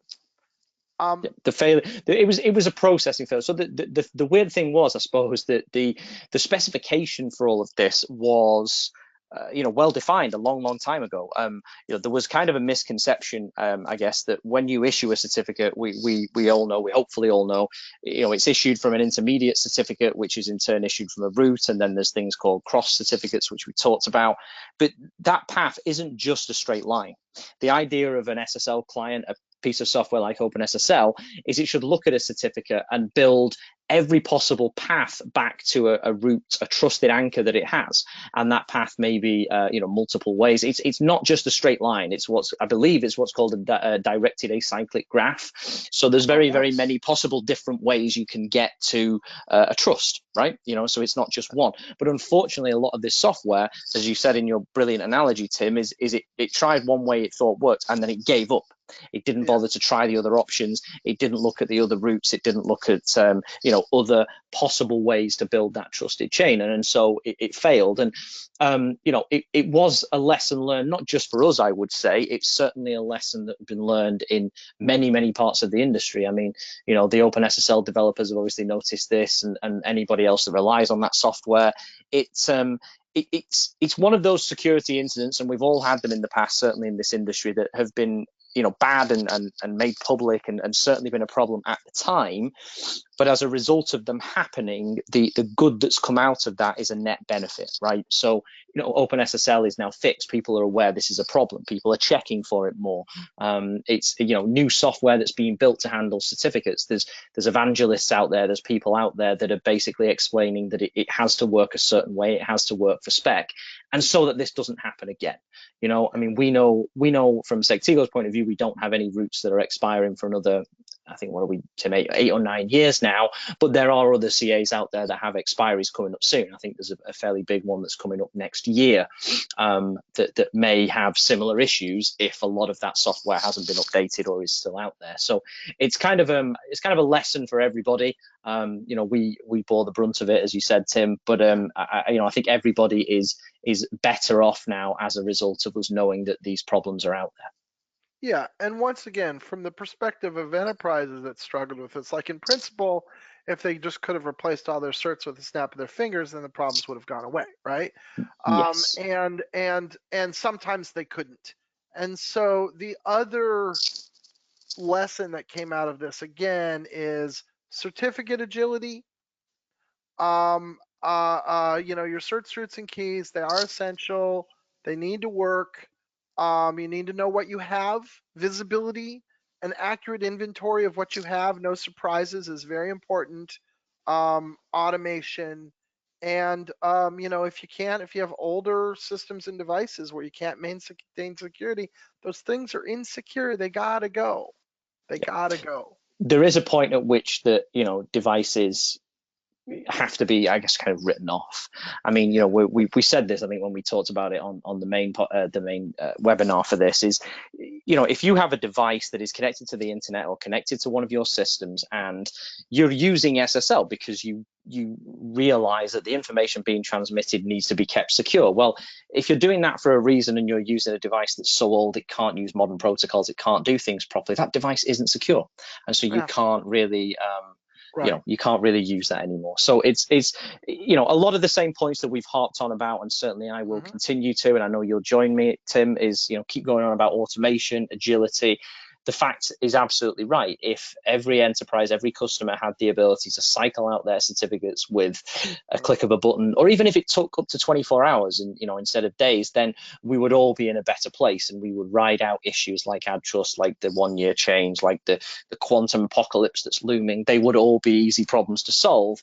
The failure, it was a processing failure. So the weird thing was, I suppose, that the specification for all of this was well defined a long time ago. There was kind of a misconception, I guess, that when you issue a certificate, we hopefully all know, it's issued from an intermediate certificate, which is in turn issued from a root, and then there's things called cross certificates, which we talked about. But that path isn't just a straight line. The idea of an SSL client, a piece of software like OpenSSL, is it should look at a certificate and build every possible path back to a root, a trusted anchor that it has, and that path may be multiple ways. It's not just a straight line. It's what's called a directed acyclic graph. So there's very many possible different ways you can get to a trust, right? So it's not just one. But unfortunately, a lot of this software, as you said in your brilliant analogy, Tim, is it tried one way it thought worked, and then it gave up. It didn't bother to try the other options. It didn't look at the other routes. It didn't look at other possible ways to build that trusted chain, and so it failed. And it was a lesson learned, not just for us, I would say. It's certainly a lesson that has been learned in many parts of the industry. I mean, the OpenSSL developers have obviously noticed this, and anybody else that relies on that software. It's one of those security incidents, and we've all had them in the past, certainly in this industry, that have been bad and made public, and certainly been a problem at the time. But as a result of them happening, the good that's come out of that is a net benefit, right? So OpenSSL is now fixed. People are aware this is a problem. People are checking for it more. It's new software that's being built to handle certificates. There's evangelists out there. There's people out there that are basically explaining that it has to work a certain way. It has to work for spec, and so that this doesn't happen again. I mean, we know from Saktigo's point of view, we don't have any routes that are expiring for another I think, what are we, Tim, 8 or 9 years now, but there are other CAs out there that have expiries coming up soon. I think there's a fairly big one that's coming up next year that may have similar issues if a lot of that software hasn't been updated or is still out there. So it's kind of a lesson for everybody. We bore the brunt of it, as you said, Tim, but I think everybody is better off now as a result of us knowing that these problems are out there. Yeah, and once again, from the perspective of enterprises that struggled with this, like in principle, if they just could have replaced all their certs with a snap of their fingers, then the problems would have gone away, right? Yes. And sometimes they couldn't. And so the other lesson that came out of this again is certificate agility. Your certs, roots, and keys, they are essential. They need to work. You need to know what you have. Visibility, an accurate inventory of what you have, no surprises is very important. Automation, and if you have older systems and devices where you can't maintain security, those things are insecure. They gotta go. They gotta go. There is a point at which that devices have to be, I guess, kind of written off. I mean, we said this, I think, when we talked about it on the main webinar for this, is, if you have a device that is connected to the internet or connected to one of your systems and you're using SSL because you realize that the information being transmitted needs to be kept secure. Well, if you're doing that for a reason and you're using a device that's so old it can't use modern protocols, it can't do things properly, that device isn't secure. And so you can't really you can't really use that anymore. So it's a lot of the same points that we've harped on about, and certainly I will continue to, and I know you'll join me, Tim, is keep going on about automation, agility. The fact is absolutely right. If every enterprise, every customer had the ability to cycle out their certificates with a click of a button, or even if it took up to 24 hours and instead of days, then we would all be in a better place, and we would ride out issues like AddTrust, like the 1-year change, like the quantum apocalypse that's looming. They would all be easy problems to solve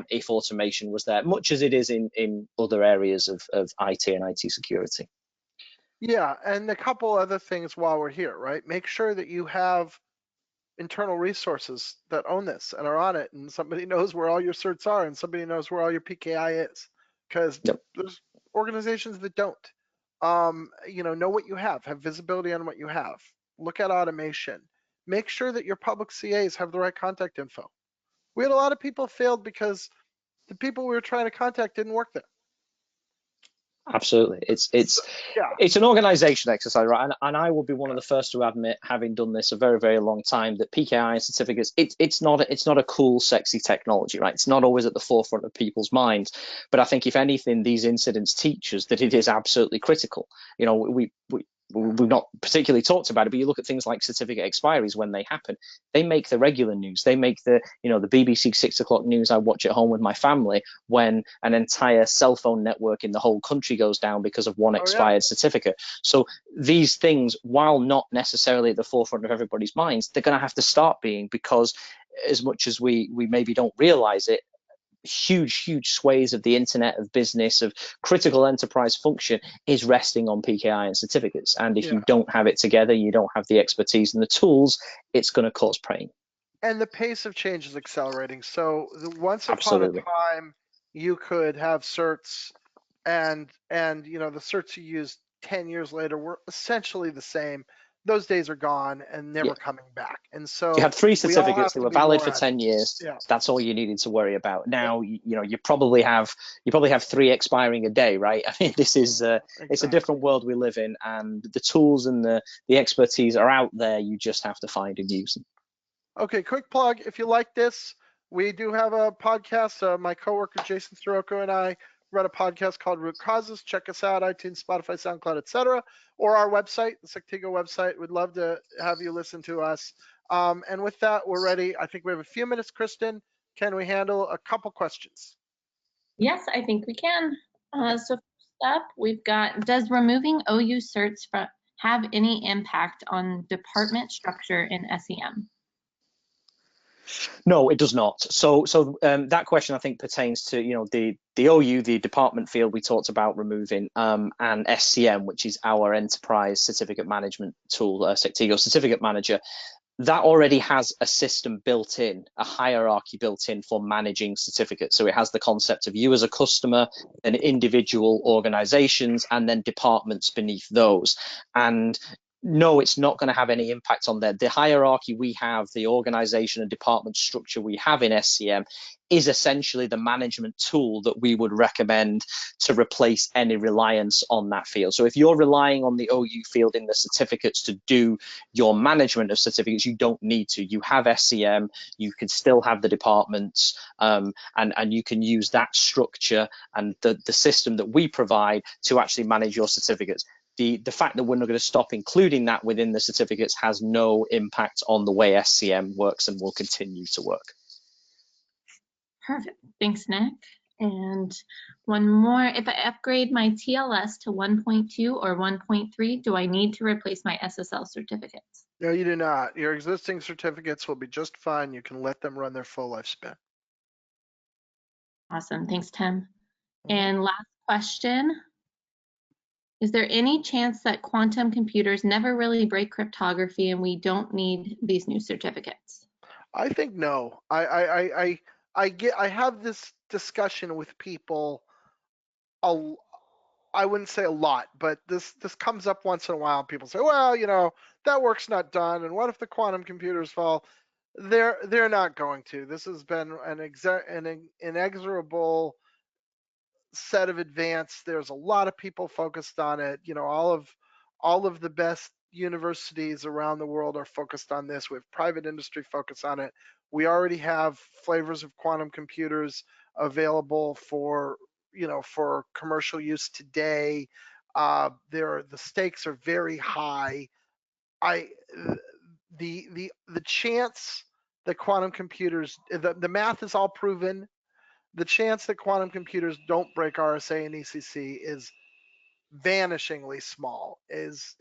if automation was there, much as it is in other areas of IT and IT security. Yeah, and a couple other things while we're here, right? Make sure that you have internal resources that own this and are on it, and somebody knows where all your certs are, and somebody knows where all your PKI is, because there's organizations that don't. Know what you have visibility on what you have. Look at automation. Make sure that your public CAs have the right contact info. We had a lot of people failed because the people we were trying to contact didn't work there. Absolutely. It's an organization exercise, right? And I will be one of the first to admit, having done this a very, very long time, that PKI and certificates, it's not a cool, sexy technology, right? It's not always at the forefront of people's minds. But I think, if anything, these incidents teach us that it is absolutely critical. We've not particularly talked about it, but you look at things like certificate expiries when they happen. They make the regular news. They make the BBC 6 o'clock news I watch at home with my family when an entire cell phone network in the whole country goes down because of one expired certificate. So these things, while not necessarily at the forefront of everybody's minds, they're going to have to start being, because as much as we maybe don't realize it, huge swathes of the internet, of business, of critical enterprise function is resting on PKI and certificates. And if you don't have it together, you don't have the expertise and the tools, it's going to cause pain. And the pace of change is accelerating. So once upon a time, you could have certs, and the certs you used 10 years later were essentially the same. Those days are gone and never coming back. And so you had 3 certificates that were valid for 10 years. That's all you needed to worry about. Now, you probably have 3 expiring a day, right? I mean, this is it's a different world we live in, and the tools and the expertise are out there. You just have to find and use them. Okay, quick plug. If you like this, we do have a podcast. My coworker Jason Sirocco and I run a podcast called Root Causes. Check us out: iTunes, Spotify, SoundCloud, etc., or our website, the Saktigo website. We'd love to have you listen to us. And with that, we're ready. I think we have a few minutes. Kristen, can we handle a couple questions? Yes, I think we can. So first up, we've got: does removing OU certs have any impact on department structure in SEM? No, it does not. So that question, I think, pertains to the OU, the department field we talked about removing, and SCM, which is our enterprise certificate management tool, Sectigo Certificate Manager. that already has a system built in, a hierarchy built in for managing certificates. So it has the concept of you as a customer, and individual organizations, and then departments beneath those. And no, it's not going to have any impact on that. The hierarchy we have, the organization and department structure we have in SCM, is essentially the management tool that we would recommend to replace any reliance on that field. So if you're relying on the OU field in the certificates to do your management of certificates, you don't need to. You have SCM, you can still have the departments, and you can use that structure and the system that we provide to actually manage your certificates. The fact that we're not going to stop including that within the certificates has no impact on the way SCM works and will continue to work. Perfect. Thanks, Nick. And one more, if I upgrade my TLS to 1.2 or 1.3, do I need to replace my SSL certificates? No, you do not. Your existing certificates will be just fine. You can let them run their full lifespan. Awesome. Thanks, Tim. And last question. Is there any chance that quantum computers never really break cryptography and we don't need these new certificates? I think no. I have this discussion with people. I wouldn't say a lot, but this comes up once in a while. People say, well, you know, that work's not done, and what if the quantum computers fall? They're not going to. This has been an inexorable set of advance. There's a lot of people focused on it. You know, all of the best universities around the world are focused on this. We have private industry focused on it. We already have flavors of quantum computers available for, you know, for commercial use today. The stakes are very high. The chance that quantum computers, the math is all proven. The chance that quantum computers don't break RSA and ECC is vanishingly small, is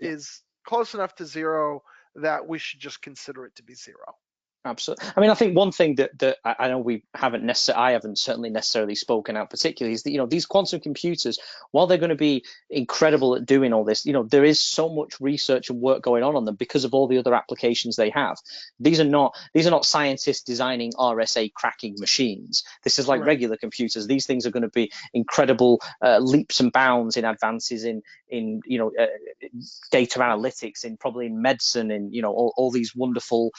close enough to zero that we should just consider it to be zero. Absolutely. I mean, I think one thing that I know I haven't certainly necessarily spoken out particularly is that, you know, these quantum computers, while they're going to be incredible at doing all this, you know, there is so much research and work going on them because of all the other applications they have. These are not scientists designing RSA cracking machines. This is like regular computers. These things are going to be incredible leaps and bounds in advances in you know, data analytics, in probably medicine, in, you know, all these wonderful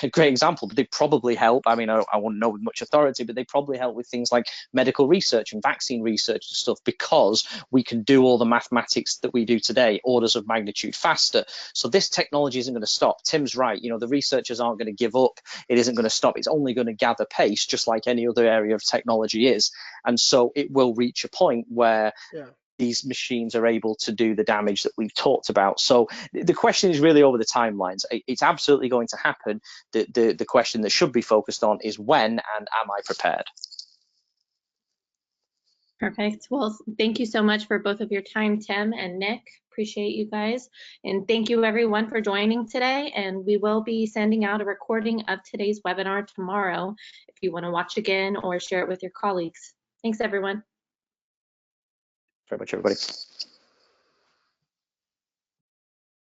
a great example, but they probably help. I mean, I wouldn't know with much authority, but they probably help with things like medical research and vaccine research and stuff, because we can do all the mathematics that we do today orders of magnitude faster. So this technology isn't going to stop. Tim's right. You know, the researchers aren't going to give up. It isn't going to stop. It's only going to gather pace, just like any other area of technology is. And so it will reach a point where these machines are able to do the damage that we've talked about. So the question is really over the timelines. It's absolutely going to happen. The question that should be focused on is when, and am I prepared? Perfect. Well, thank you so much for both of your time, Tim and Nick. Appreciate you guys. And thank you everyone for joining today. And we will be sending out a recording of today's webinar tomorrow if you want to watch again or share it with your colleagues. Thanks, everyone. Very much, everybody.